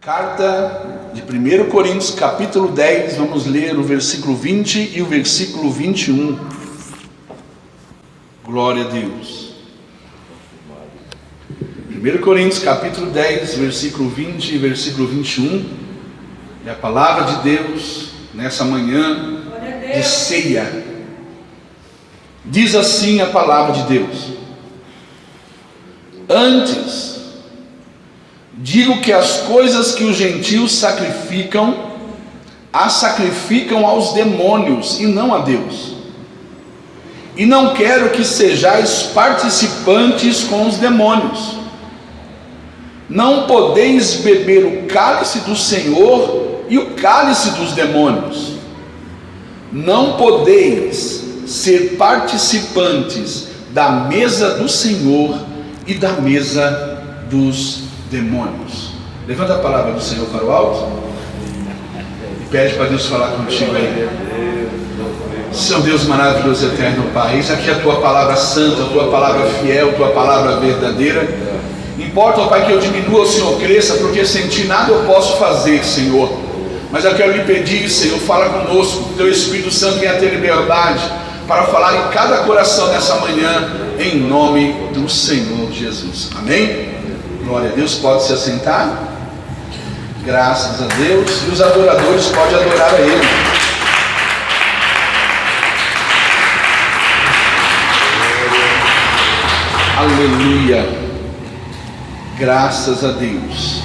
Carta de 1 Coríntios, capítulo 10, vamos ler o versículo 20 e o versículo 21. Glória a Deus. 1 Coríntios, capítulo 10, versículo 20 e versículo 21. É a palavra de Deus nessa manhã de ceia. Diz assim a palavra de Deus: antes, digo que as coisas que os gentios sacrificam, as sacrificam aos demônios e não a Deus. E não quero que sejais participantes com os demônios. Não podeis beber o cálice do Senhor e o cálice dos demônios. Não podeis ser participantes da mesa do Senhor e da mesa dos demônios. Levanta a palavra do Senhor para o alto e pede para Deus falar contigo aí. Seu Deus maravilhoso, eterno Pai, eis aqui a tua palavra santa, a tua palavra fiel, a tua palavra verdadeira. Importa, ó Pai, que eu diminua, o Senhor cresça, porque sem ti nada eu posso fazer, Senhor. Mas eu quero lhe pedir, Senhor, fala conosco, que teu Espírito Santo venha ter liberdade para falar em cada coração nessa manhã, em nome do Senhor Jesus. Amém? Glória a Deus. Pode se assentar. Graças a Deus. E os adoradores podem adorar a Ele. Aleluia. Graças a Deus.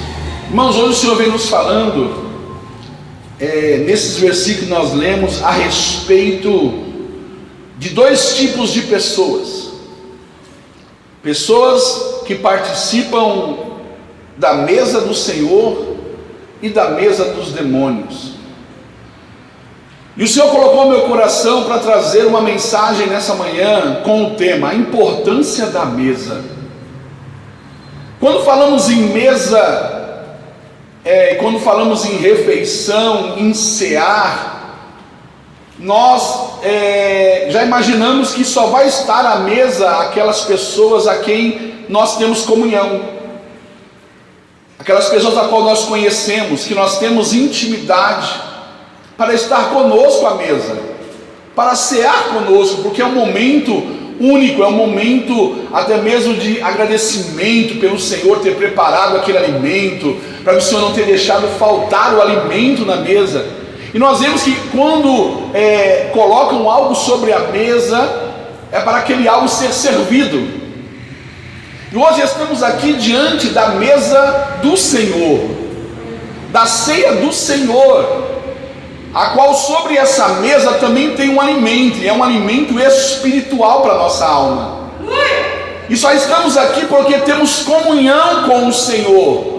Irmãos, hoje o Senhor vem nos falando, nesses versículos que nós lemos, a respeito de dois tipos de pessoas. Pessoas que participam da mesa do Senhor e da mesa dos demônios. E o Senhor colocou no meu coração para trazer uma mensagem nessa manhã com o tema: a importância da mesa. Quando falamos em mesa, quando falamos em refeição, em cear, nós já imaginamos que só vai estar à mesa aquelas pessoas a quem nós temos comunhão, aquelas pessoas a qual nós conhecemos, que nós temos intimidade, para estar conosco à mesa, para cear conosco, porque é um momento único, é um momento até mesmo de agradecimento pelo Senhor ter preparado aquele alimento, para que o Senhor não ter deixado faltar o alimento na mesa. E nós vemos que quando colocam algo sobre a mesa, é para aquele algo ser servido. E hoje estamos aqui diante da mesa do Senhor, da ceia do Senhor, a qual sobre essa mesa também tem um alimento, e é um alimento espiritual para a nossa alma. E só estamos aqui porque temos comunhão com o Senhor.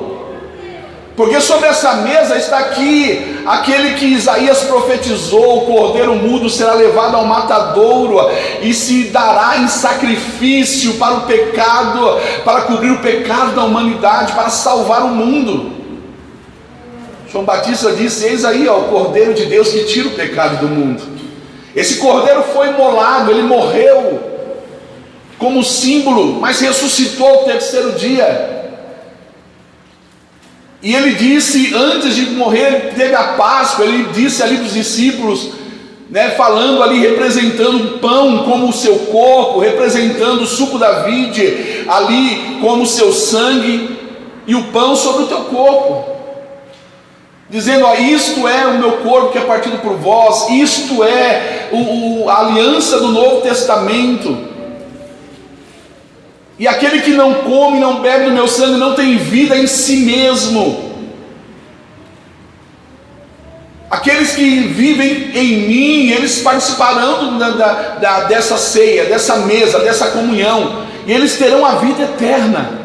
Porque sobre essa mesa está aqui aquele que Isaías profetizou: o cordeiro mudo será levado ao matadouro e se dará em sacrifício para o pecado, para cobrir o pecado da humanidade, para salvar o mundo. João Batista disse: eis aí, ó, o cordeiro de Deus que tira o pecado do mundo. Esse cordeiro foi imolado, ele morreu como símbolo, mas ressuscitou ao terceiro dia. E ele disse, antes de morrer, teve a Páscoa. Ele disse ali para os discípulos, falando ali, representando o pão como o seu corpo, representando o suco da vide ali como o seu sangue, e o pão sobre o teu corpo, dizendo: ó, isto é o meu corpo que é partido por vós, isto é a aliança do Novo Testamento. E aquele que não come e não bebe do meu sangue não tem vida em si mesmo. Aqueles que vivem em mim, eles participarão dessa ceia, dessa mesa, dessa comunhão, e eles terão a vida eterna.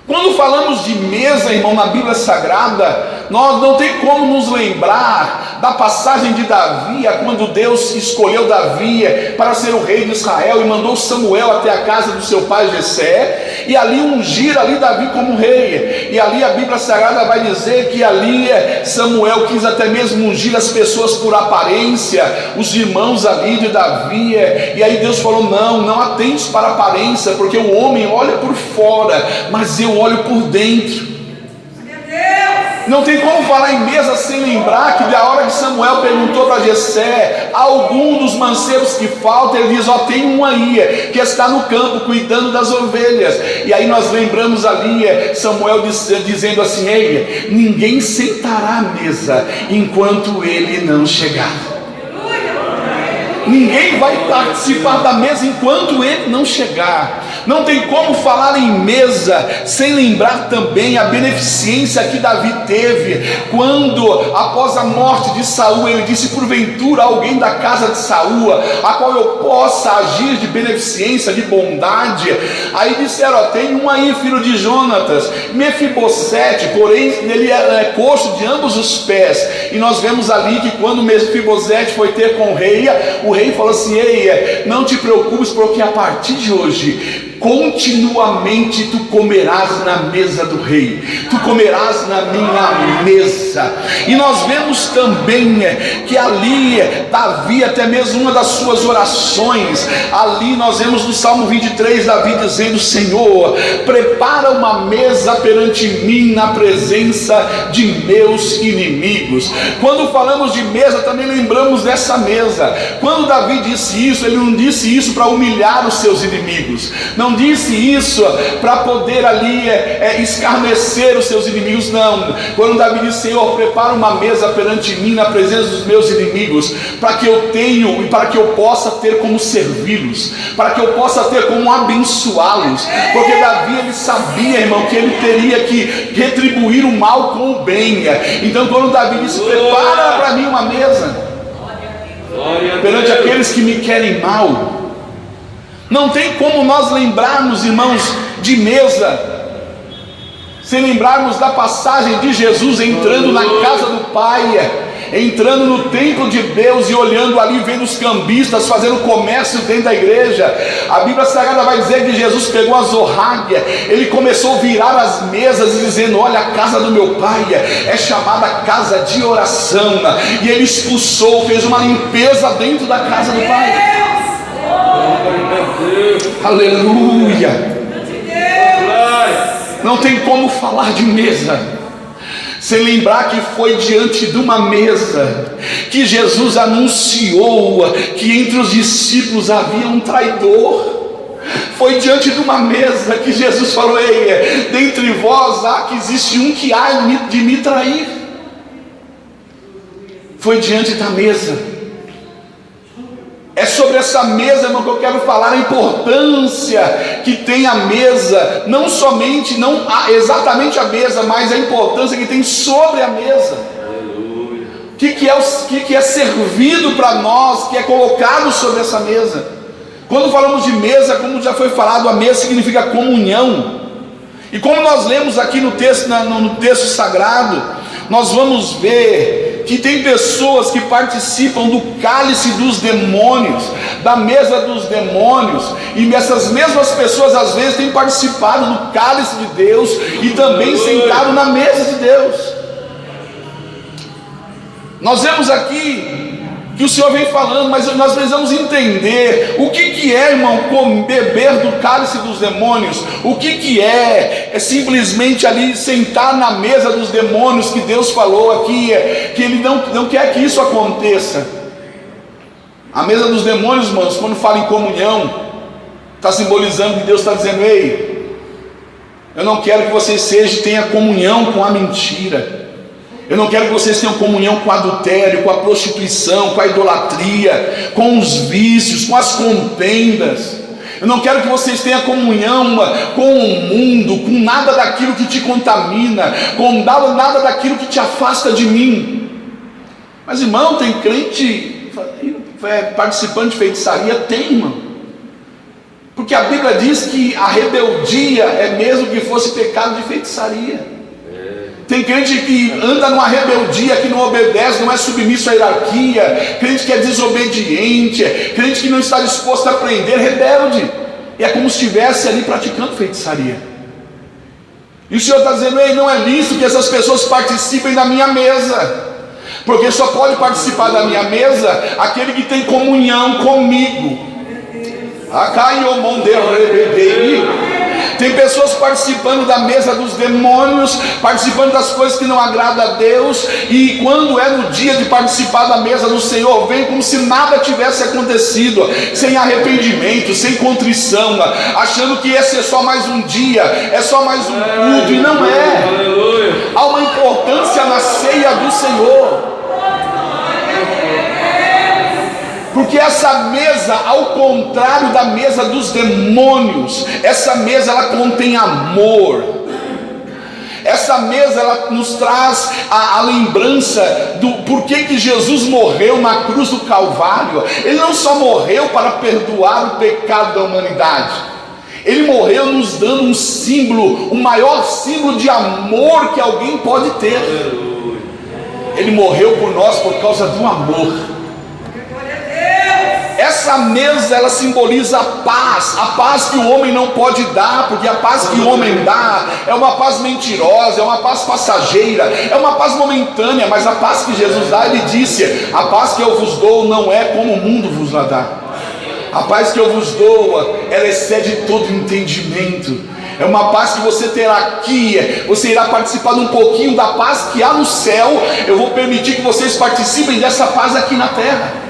Quando falamos de mesa, irmão, na Bíblia Sagrada, nós não tem como nos lembrar da passagem de Davi, quando Deus escolheu Davi para ser o rei de Israel e mandou Samuel até a casa do seu pai Jessé, e ali ungir ali Davi como rei. E ali a Bíblia Sagrada vai dizer que ali Samuel quis até mesmo ungir as pessoas por aparência, os irmãos ali de Davi, e aí Deus falou: não atentes para a aparência, porque o homem olha por fora, mas eu olho por dentro. Não tem como falar em mesa sem lembrar que da hora que Samuel perguntou para Jessé, algum dos mancebos que falta, ele diz, tem um aí, que está no campo cuidando das ovelhas. E aí nós lembramos ali, Samuel dizendo assim, ei, ninguém sentará à mesa enquanto ele não chegar. Ninguém vai participar da mesa enquanto ele não chegar. Não tem como falar em mesa sem lembrar também a beneficência que Davi teve quando, após a morte de Saul, ele disse, porventura alguém da casa de Saul, a qual eu possa agir de beneficência, de bondade. Aí disseram, tem um aí, filho de Jonatas, Mefibosete, porém ele é coxo de ambos os pés. E nós vemos ali que quando Mefibosete foi ter com o rei falou assim, ei, não te preocupes, porque a partir de hoje continuamente tu comerás na mesa do rei, tu comerás na minha mesa. E nós vemos também que ali Davi, até mesmo uma das suas orações, ali nós vemos no Salmo 23, Davi dizendo, Senhor, prepara uma mesa perante mim na presença de meus inimigos. Quando falamos de mesa, também lembramos dessa mesa. Quando Davi disse isso, ele não disse isso para humilhar os seus inimigos, não disse isso para poder ali escarnecer os seus inimigos, não. Quando Davi disse, Senhor, prepara uma mesa perante mim na presença dos meus inimigos, para que eu tenha e para que eu possa ter como servi-los, para que eu possa ter como abençoá-los, porque Davi, ele sabia, irmão, que ele teria que retribuir o mal com o bem. Então quando Davi disse, prepara para mim uma mesa perante aqueles que me querem mal, não tem como nós lembrarmos, irmãos, de mesa sem lembrarmos da passagem de Jesus entrando na casa do Pai, entrando no templo de Deus e olhando ali, vendo os cambistas fazendo comércio dentro da igreja. A Bíblia Sagrada vai dizer que Jesus pegou a zorragia, ele começou a virar as mesas e dizendo, olha, a casa do meu Pai é chamada casa de oração, e ele expulsou, fez uma limpeza dentro da casa do Pai. Aleluia. Não tem como falar de mesa sem lembrar que foi diante de uma mesa que Jesus anunciou que entre os discípulos havia um traidor. Foi diante de uma mesa que Jesus falou, ei, dentre vós há que existe um que há de me trair. Foi diante da mesa. É sobre essa mesa, irmão, que eu quero falar, a importância que tem a mesa, não somente, não exatamente a mesa, mas a importância que tem sobre a mesa. O que é servido para nós, que é colocado sobre essa mesa. Quando falamos de mesa, como já foi falado, a mesa significa comunhão. E como nós lemos aqui no texto sagrado, nós vamos ver que tem pessoas que participam do cálice dos demônios, da mesa dos demônios, e essas mesmas pessoas às vezes têm participado do cálice de Deus e também sentado na mesa de Deus. Nós vemos aqui que o Senhor vem falando, mas nós precisamos entender o que é, irmão, beber do cálice dos demônios. O que é simplesmente ali sentar na mesa dos demônios, que Deus falou aqui, que Ele não quer que isso aconteça. A mesa dos demônios, irmãos, quando fala em comunhão, está simbolizando que Deus está dizendo, ei, eu não quero que vocês tenham comunhão com a mentira. Eu não quero que vocês tenham comunhão com o adultério, com a prostituição, com a idolatria, com os vícios, com as contendas. Eu não quero que vocês tenham comunhão com o mundo, com nada daquilo que te contamina, com nada daquilo que te afasta de mim. Mas, irmão, tem crente participando de feitiçaria? Tem, irmão. Porque a Bíblia diz que a rebeldia é mesmo que fosse pecado de feitiçaria. Tem crente que anda numa rebeldia, que não obedece, não é submisso à hierarquia, crente que é desobediente, crente que não está disposto a aprender, rebelde. E é como se estivesse ali praticando feitiçaria. E o Senhor está dizendo, ei, não é lícito que essas pessoas participem da minha mesa, porque só pode participar da minha mesa aquele que tem comunhão comigo. Tem pessoas participando da mesa dos demônios, participando das coisas que não agradam a Deus, e quando é no dia de participar da mesa do Senhor, vem como se nada tivesse acontecido, sem arrependimento, sem contrição, achando que esse é só mais um dia, é só mais um culto, e não é. Há uma importância na ceia do Senhor. Porque essa mesa, ao contrário da mesa dos demônios, essa mesa ela contém amor. Essa mesa ela nos traz a lembrança do porquê que Jesus morreu na cruz do Calvário. Ele não só morreu para perdoar o pecado da humanidade, ele morreu nos dando um símbolo, o maior símbolo de amor que alguém pode ter. Ele morreu por nós por causa do amor. Essa mesa ela simboliza a paz que o homem não pode dar, porque a paz que o homem dá é uma paz mentirosa, é uma paz passageira, é uma paz momentânea, mas a paz que Jesus dá, ele disse: a paz que eu vos dou não é como o mundo vos dá. A paz que eu vos dou, ela excede todo entendimento. É uma paz que você terá aqui, você irá participar de um pouquinho da paz que há no céu. Eu vou permitir que vocês participem dessa paz aqui na terra.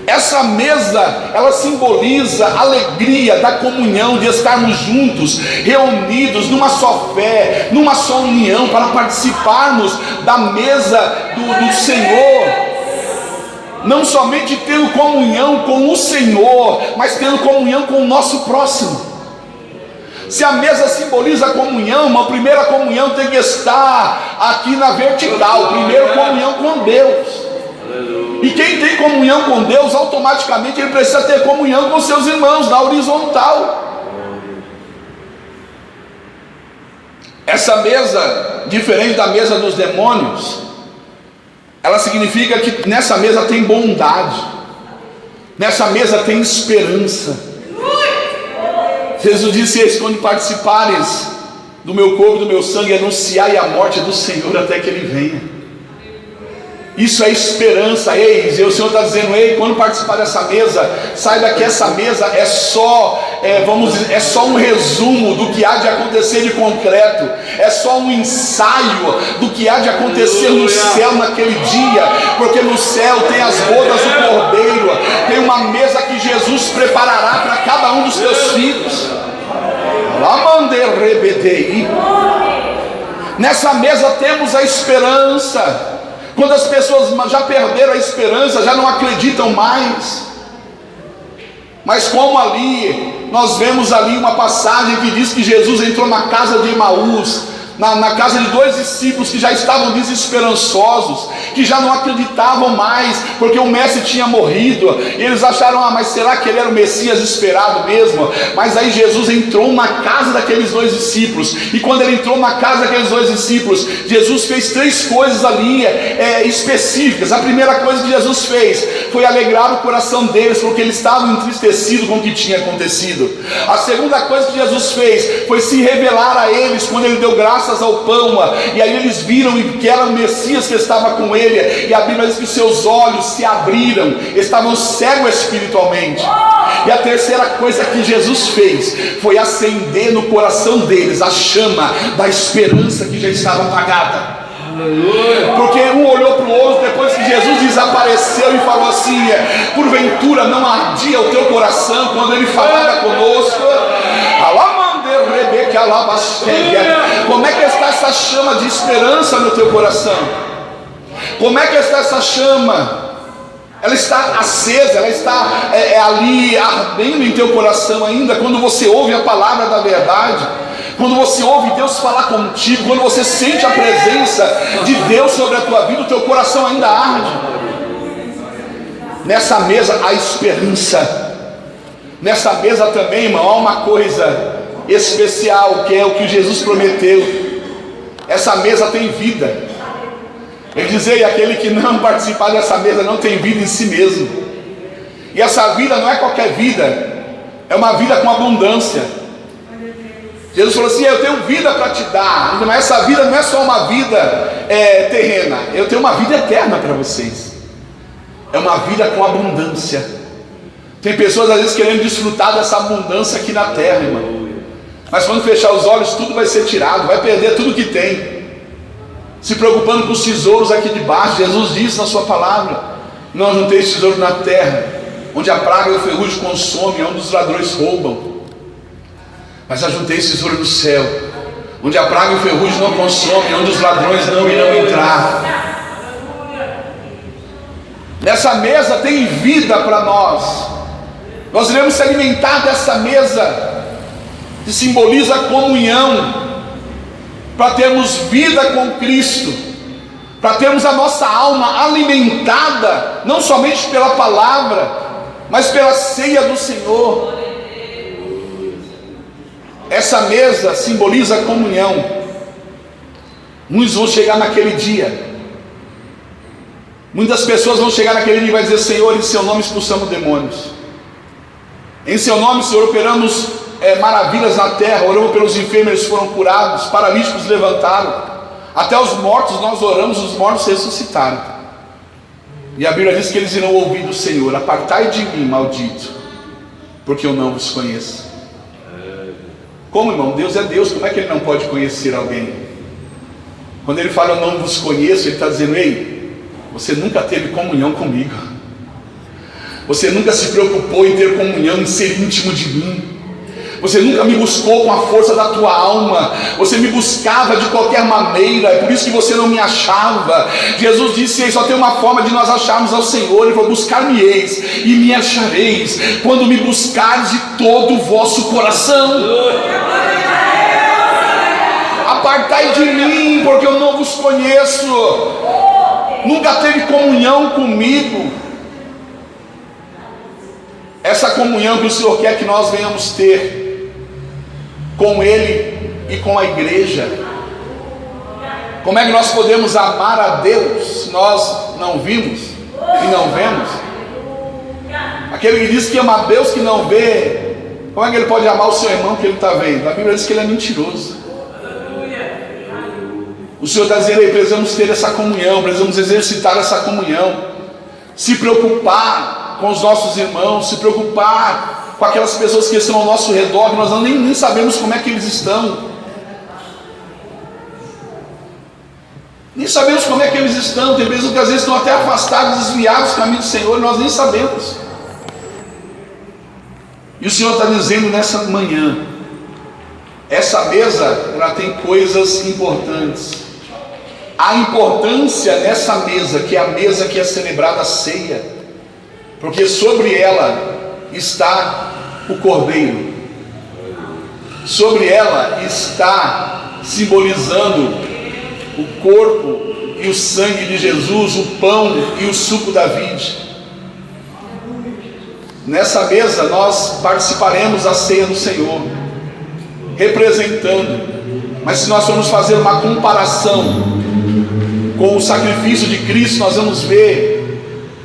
Essa mesa, ela simboliza a alegria da comunhão, de estarmos juntos, reunidos numa só fé, numa só união, para participarmos da mesa do Senhor. Não somente tendo comunhão com o Senhor, mas tendo comunhão com o nosso próximo. Se a mesa simboliza a comunhão, a primeira comunhão tem que estar aqui na vertical, primeiro comunhão com Deus. E quem tem comunhão com Deus, automaticamente ele precisa ter comunhão com seus irmãos na horizontal. Essa mesa, diferente da mesa dos demônios, ela significa que nessa mesa tem bondade, nessa mesa tem esperança. Jesus disse: quando participares do meu corpo e do meu sangue, anunciai a morte do Senhor até que Ele venha. Isso é esperança. Ei, o Senhor está dizendo: ei, quando participar dessa mesa, saiba que essa mesa é só um resumo do que há de acontecer de concreto, é só um ensaio do que há de acontecer no céu naquele dia, porque no céu tem as bodas do Cordeiro, tem uma mesa que Jesus preparará para cada um dos teus filhos. Nessa mesa temos a esperança. Quando as pessoas já perderam a esperança, já não acreditam mais. Mas como ali, nós vemos ali uma passagem que diz que Jesus entrou na casa de Emaús, na casa de dois discípulos que já estavam desesperançosos, que já não acreditavam mais, porque o mestre tinha morrido, e eles acharam: mas será que ele era o Messias esperado mesmo? Mas aí Jesus entrou na casa daqueles dois discípulos, e quando ele entrou na casa daqueles dois discípulos, Jesus fez três coisas ali específicas. A primeira coisa que Jesus fez foi alegrar o coração deles, porque eles estavam entristecidos com o que tinha acontecido. A segunda coisa que Jesus fez foi se revelar a eles, quando ele deu graças ao pão, e aí eles viram que era o Messias que estava com ele, e a Bíblia diz que seus olhos se abriram, estavam cegos espiritualmente. E a terceira coisa que Jesus fez foi acender no coração deles a chama da esperança que já estava apagada. Porque um olhou para o outro depois que Jesus desapareceu e falou assim: porventura não ardia o teu coração quando ele falava conosco? Como é que está essa chama de esperança no teu coração? Como é que está essa chama? Ela está acesa, ela está ali ardendo em teu coração ainda, quando você ouve a palavra da verdade, quando você ouve Deus falar contigo, quando você sente a presença de Deus sobre a tua vida, o teu coração ainda arde. Nessa mesa há esperança. Nessa mesa também, irmão, há uma coisa especial, que é o que Jesus prometeu. Essa mesa tem vida. Ele dizia: aquele que não participar dessa mesa não tem vida em si mesmo. E essa vida não é qualquer vida, é uma vida com abundância. Jesus falou assim: eu tenho vida para te dar, mas essa vida não é só uma vida terrena, eu tenho uma vida eterna para vocês. É uma vida com abundância. Tem pessoas às vezes querendo desfrutar dessa abundância aqui na terra, irmão. Mas quando fechar os olhos, tudo vai ser tirado, vai perder tudo que tem, se preocupando com os tesouros aqui de baixo. Jesus disse na sua palavra: não ajunteis tesouro na terra, onde a praga e o ferrugem consomem, onde os ladrões roubam, mas ajunteis tesouro no céu, onde a praga e o ferrugem não consomem, onde os ladrões não irão entrar. Nessa mesa tem vida para nós. Nós iremos se alimentar dessa mesa, que simboliza a comunhão, para termos vida com Cristo, para termos a nossa alma alimentada, não somente pela palavra, mas pela ceia do Senhor. Essa mesa simboliza a comunhão. Muitos vão chegar naquele dia, muitas pessoas vão chegar naquele dia e vai dizer: Senhor, em seu nome expulsamos demônios, em seu nome, Senhor, operamos maravilhas na terra, oramos pelos enfermos, eles foram curados, paralíticos levantaram, até os mortos nós oramos, os mortos ressuscitaram. E a Bíblia diz que eles irão ouvir do Senhor: apartai de mim, maldito, porque eu não vos conheço. Como, irmão? Deus é Deus, como é que Ele não pode conhecer alguém? Quando Ele fala eu não vos conheço, Ele está dizendo: ei, você nunca teve comunhão comigo, você nunca se preocupou em ter comunhão, em ser íntimo de mim, você nunca me buscou com a força da tua alma, você me buscava de qualquer maneira, é por isso que você não me achava. Jesus disse: só tem uma forma de nós acharmos ao Senhor. Ele falou: buscar-me-eis e me achareis, quando me buscares de todo o vosso coração. Apartai de mim, porque eu não vos conheço. Nunca teve comunhão comigo. Essa comunhão que o Senhor quer que nós venhamos ter com Ele e com a igreja. Como é que nós podemos amar a Deus se nós não vimos e não vemos? Aquele que diz que ama a Deus que não vê, como é que ele pode amar o seu irmão que ele está vendo? A Bíblia diz que ele é mentiroso. O Senhor está dizendo: precisamos ter essa comunhão, precisamos exercitar essa comunhão, se preocupar com os nossos irmãos, se preocupar com aquelas pessoas que estão ao nosso redor, que nós nem sabemos como é que eles estão, nem sabemos como é que eles estão. Tem pessoas que às vezes estão até afastados, desviados do caminho do Senhor, e nós nem sabemos. E o Senhor está dizendo nessa manhã: essa mesa, ela tem coisas importantes. A importância nessa mesa, que é a mesa que é celebrada a ceia, porque sobre ela está o Cordeiro, sobre ela está simbolizando o corpo e o sangue de Jesus, o pão e o suco da vide. Nessa mesa nós participaremos da ceia do Senhor, representando. Mas se nós formos fazer uma comparação com o sacrifício de Cristo, nós vamos ver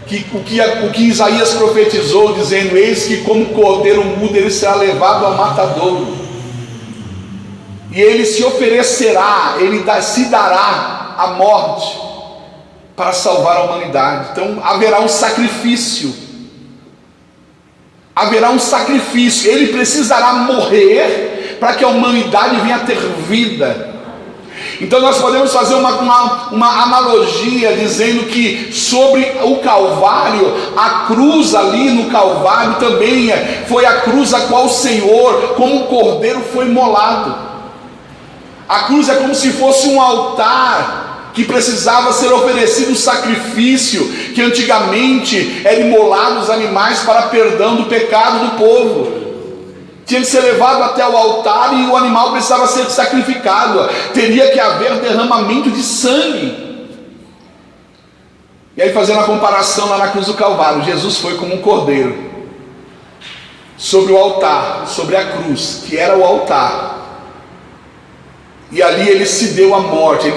que o que Isaías profetizou, dizendo: eis que como cordeiro mudo ele será levado ao matadouro, e ele se oferecerá, ele se dará à morte para salvar a humanidade. Então haverá um sacrifício, ele precisará morrer para que a humanidade venha a ter vida. Então nós podemos fazer uma analogia, dizendo que sobre o Calvário, a cruz ali no Calvário também foi a cruz a qual o Senhor, como um cordeiro, foi imolado. A cruz é como se fosse um altar que precisava ser oferecido um sacrifício, que antigamente era imolado os animais para perdão do pecado do povo. Tinha que ser levado até o altar e o animal precisava ser sacrificado. Teria que haver derramamento de sangue. E aí, fazendo a comparação lá na cruz do Calvário, Jesus foi como um cordeiro sobre o altar, sobre a cruz, que era o altar. E ali ele se deu à morte,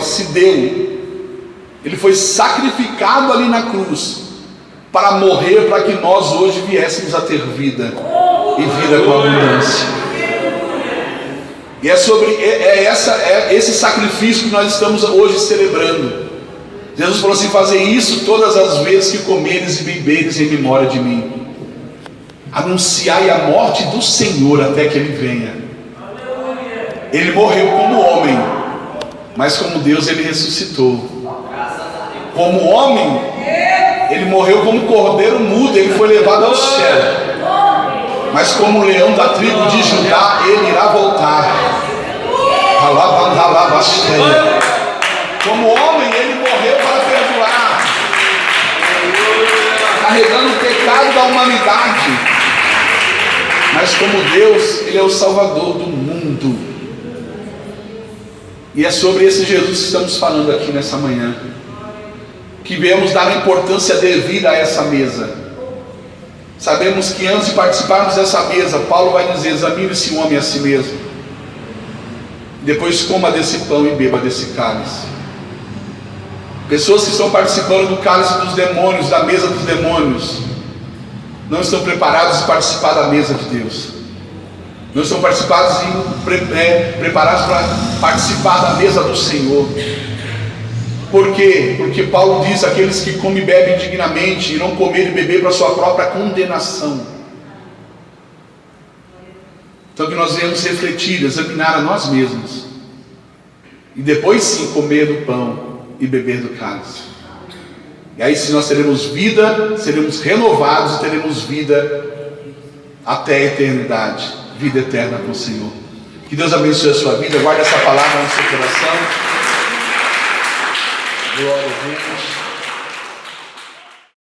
ele foi sacrificado ali na cruz, para morrer, para que nós hoje viéssemos a ter vida, e vida com abundância. E é esse sacrifício que nós estamos hoje celebrando. Jesus falou assim: fazer isso todas as vezes que comeres e beberes em memória de mim. Anunciai a morte do Senhor até que Ele venha. Ele morreu como homem, mas como Deus ele ressuscitou. Como homem, ele morreu como cordeiro mudo, ele foi levado ao céu. Mas como leão da tribo de Judá, ele irá voltar. Como homem, ele morreu para perdoar, carregando o pecado da humanidade. Mas como Deus, ele é o Salvador do mundo. E é sobre esse Jesus que estamos falando aqui nessa manhã, que viemos dar importância devida a essa mesa. Sabemos que antes de participarmos dessa mesa, Paulo vai dizer: examine-se um homem a si mesmo, depois coma desse pão e beba desse cálice. Pessoas que estão participando do cálice dos demônios, da mesa dos demônios, não estão preparados para participar da mesa de Deus. Não estão preparados para participar da mesa do Senhor. Por quê? Porque Paulo diz: aqueles que comem e bebem indignamente irão comer e beber para a sua própria condenação. Então que nós venhamos refletir, examinar a nós mesmos, e depois sim comer do pão e beber do cálice. E aí sim nós teremos vida, seremos renovados e teremos vida até a eternidade, vida eterna com o Senhor. Que Deus abençoe a sua vida, guarde essa palavra no seu coração. Glória a Deus.